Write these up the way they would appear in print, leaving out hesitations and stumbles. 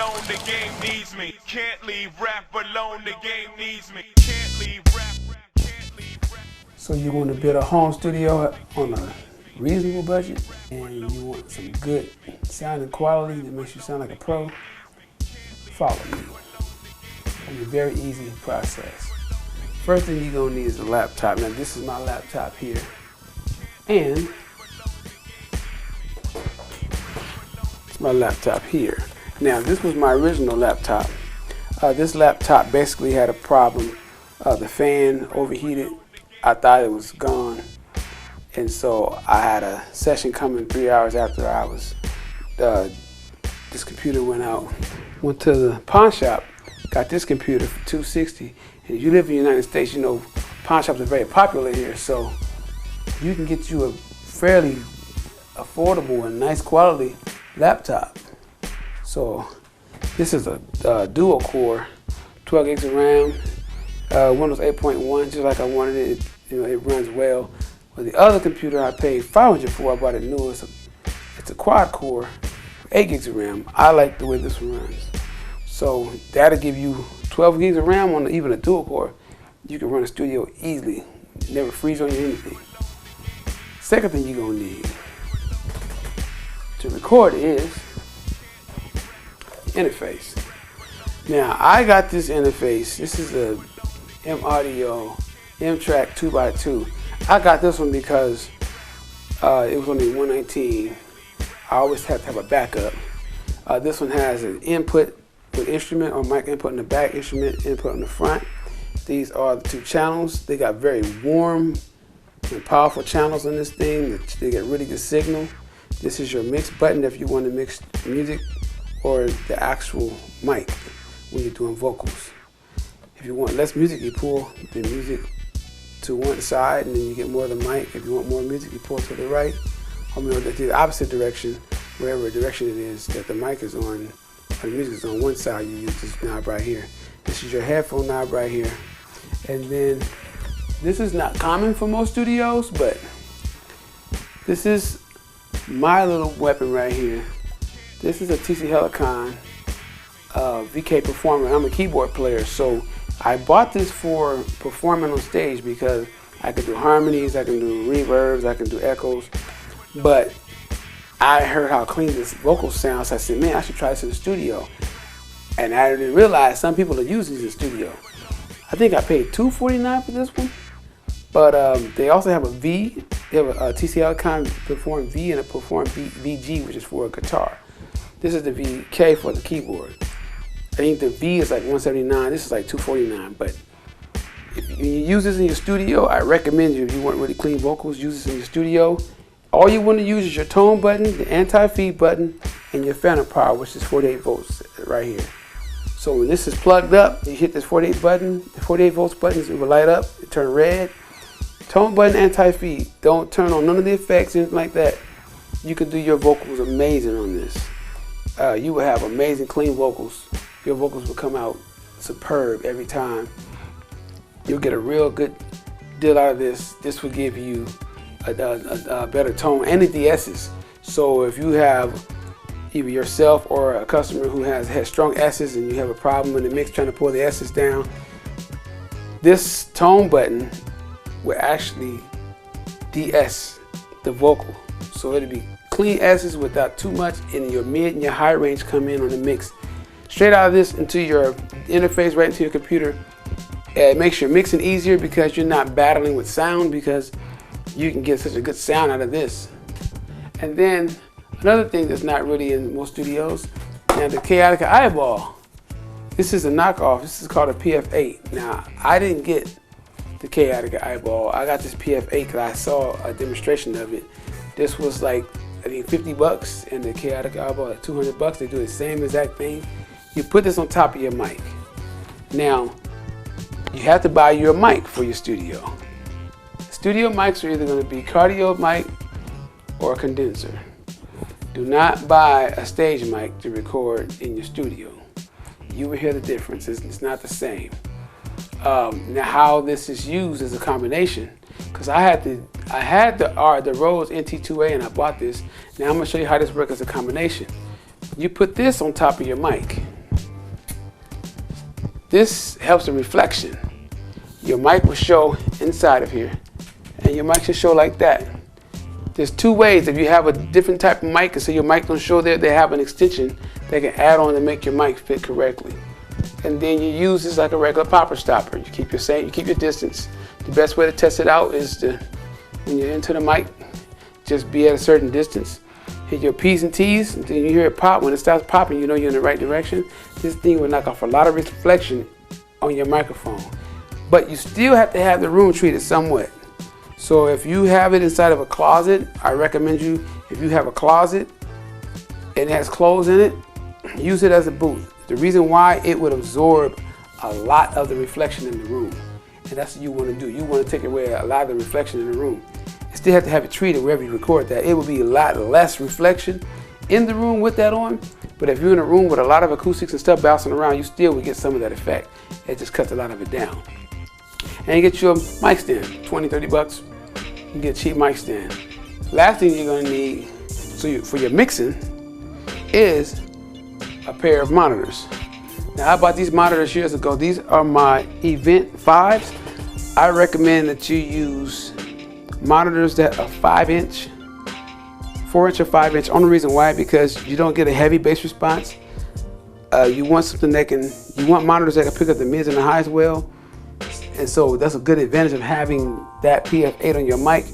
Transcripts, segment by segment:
alone, the game needs me. Can't leave rap alone, the game needs me. Can't leave rap, can't leave rap. So you want to build a home studio on a reasonable budget, and you want some good sounding quality that makes you sound like a pro? Follow me. It's a very easy process. First thing you're gonna need is a laptop. Now this is my laptop here, and it's my laptop here. Now this was my original laptop. This laptop basically had a problem. The fan overheated. I thought it was gone, and so I had a session coming 3 hours after I was. This computer went out. Went to the pawn shop. Got this computer for $260. And if you live in the United States, you know pawn shops are very popular here. So you can get you a fairly affordable and nice quality laptop. So this is a dual core, 12 gigs of RAM, Windows 8.1, just like I wanted it. You know, it runs well. But the other computer I paid $500 for, I bought it new. It's a quad core, 8 gigs of RAM. I like the way this one runs. So that'll give you 12 gigs of RAM on even a dual core. You can run a studio easily. It never freeze on you or anything. Second thing you're gonna need to record is interface. Now I got this interface. This is a M-Audio M-Track 2x2. I got this one because it was only $119. I always have to have a backup. This one has an input with instrument or mic input in the back, instrument input in the front. These are the two channels. They got very warm and powerful channels on this thing. They get really good signal. This is your mix button if you want to mix music or the actual mic when you're doing vocals. If you want less music, you pull the music to one side and then you get more of the mic. If you want more music, you pull to the right. I mean, the opposite direction, wherever direction it is that the mic is on, or the music is on one side, you use this knob right here. This is your headphone knob right here. And then, this is not common for most studios, but this is my little weapon right here. This is a TC Helicon VK Performer. I'm a keyboard player, so I bought this for performing on stage because I can do harmonies, I can do reverbs, I can do echoes. But I heard how clean this vocal sounds. So I said, man, I should try this in the studio. And I didn't realize some people are using these in the studio. I think I paid $249 for this one. But they also have a V. They have a TC Helicon Perform V and a Perform VG, which is for a guitar. This is the VK for the keyboard. I think the V is like $179. This is like $249. But if you use this in your studio, I recommend you, if you want really clean vocals, use this in your studio. All you want to use is your tone button, the anti-feed button, and your phantom power, which is 48 volts right here. So when this is plugged up, you hit this 48 button, the 48 volts buttons, it will light up, it turn red. Tone button, anti-feed. Don't turn on none of the effects, anything like that. You can do your vocals amazing on this. You will have amazing clean vocals. Your vocals will come out superb every time. You'll get a real good deal out of this. This will give you a better tone and the de-esses. So if you have either yourself or a customer who has strong S's and you have a problem in the mix trying to pull the S's down, this tone button will actually de-ess the vocal. So it'll be clean S's without too much, and your mid and your high range come in on the mix. Straight out of this into your interface, right into your computer. It makes your mixing easier because you're not battling with sound, because you can get such a good sound out of this. And then another thing that's not really in most studios, now the Chaotica Eyeball. This is a knockoff. This is called a PF8. Now I didn't get the Chaotica Eyeball. I got this PF8 because I saw a demonstration of it. This was like, I think, 50 bucks, and the Chaotica Eyeball at 200 bucks. They do the same exact thing. You put this on top of your mic. Now, you have to buy your mic for your studio. Studio mics are either going to be cardio mic or a condenser. Do not buy a stage mic to record in your studio. You will hear the difference. It's not the same. Now, how this is used is a combination. Because I had the Rode NT2A and I bought this. Now I'm going to show you how this works as a combination. You put this on top of your mic. this helps the reflection. Your mic will show inside of here, and your mic should show like that. There's two ways. If you have a different type of mic and so your mic don't show there, they have an extension they can add on to make your mic fit correctly. And then you use this like a regular popper stopper. You keep your distance. The best way to test it out is to, when you're into the mic, just be at a certain distance. Hit your P's and T's, and then you hear it pop. When it starts popping, you know you're in the right direction. This thing will knock off a lot of reflection on your microphone. But you still have to have the room treated somewhat. So if you have it inside of a closet, I recommend you, if you have a closet and it has clothes in it, use it as a booth. The reason why, it would absorb a lot of the reflection in the room. And that's what you want to do. You want to take away a lot of the reflection in the room. You still have to have it treated wherever you record that. It will be a lot less reflection in the room with that on. But if you're in a room with a lot of acoustics and stuff bouncing around, you still will get some of that effect. It just cuts a lot of it down. And you get your mic stand, 20, 30 bucks. You can get a cheap mic stand. Last thing you're gonna need for your mixing is a pair of monitors. Now, I bought these monitors years ago. These are my Event 5s. I recommend that you use monitors that are 5-inch, 4-inch or 5-inch. Only reason why, because you don't get a heavy bass response. You want something you want monitors that can pick up the mids and the highs well. And so that's a good advantage of having that PF8 on your mic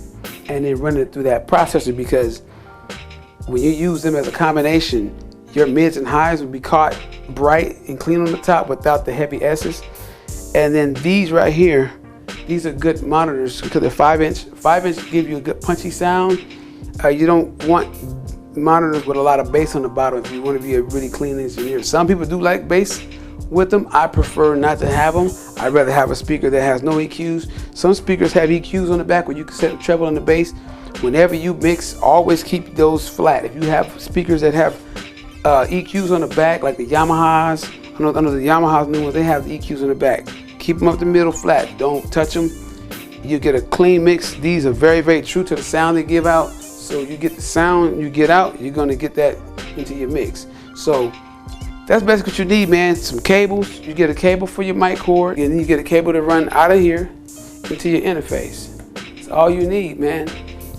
and then running it through that processor, because when you use them as a combination, your mids and highs will be caught bright and clean on the top without the heavy S's. And then these right here, these are good monitors because they're 5-inch. 5-inch give you a good punchy sound. You don't want monitors with a lot of bass on the bottom if you want to be a really clean engineer. Some people do like bass with them. I prefer not to have them. I'd rather have a speaker that has no EQs. Some speakers have EQs on the back where you can set the treble and the bass. Whenever you mix, always keep those flat. If you have speakers that have EQs on the back, like the Yamahas, I know the Yamaha's new ones, they have the EQs on the back. Keep them up the middle flat. Don't touch them. You get a clean mix. These are very, very true to the sound they give out. So you get the sound you get out, you're gonna get that into your mix. So that's basically what you need, man. Some cables. You get a cable for your mic cord, and then you get a cable to run out of here into your interface. That's all you need, man.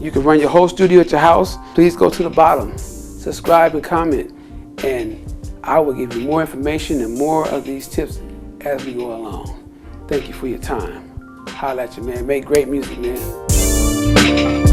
You can run your whole studio at your house. Please go to the bottom, subscribe and comment, and I will give you more information and more of these tips as we go along. Thank you for your time. Holla at you, man. Make great music, man.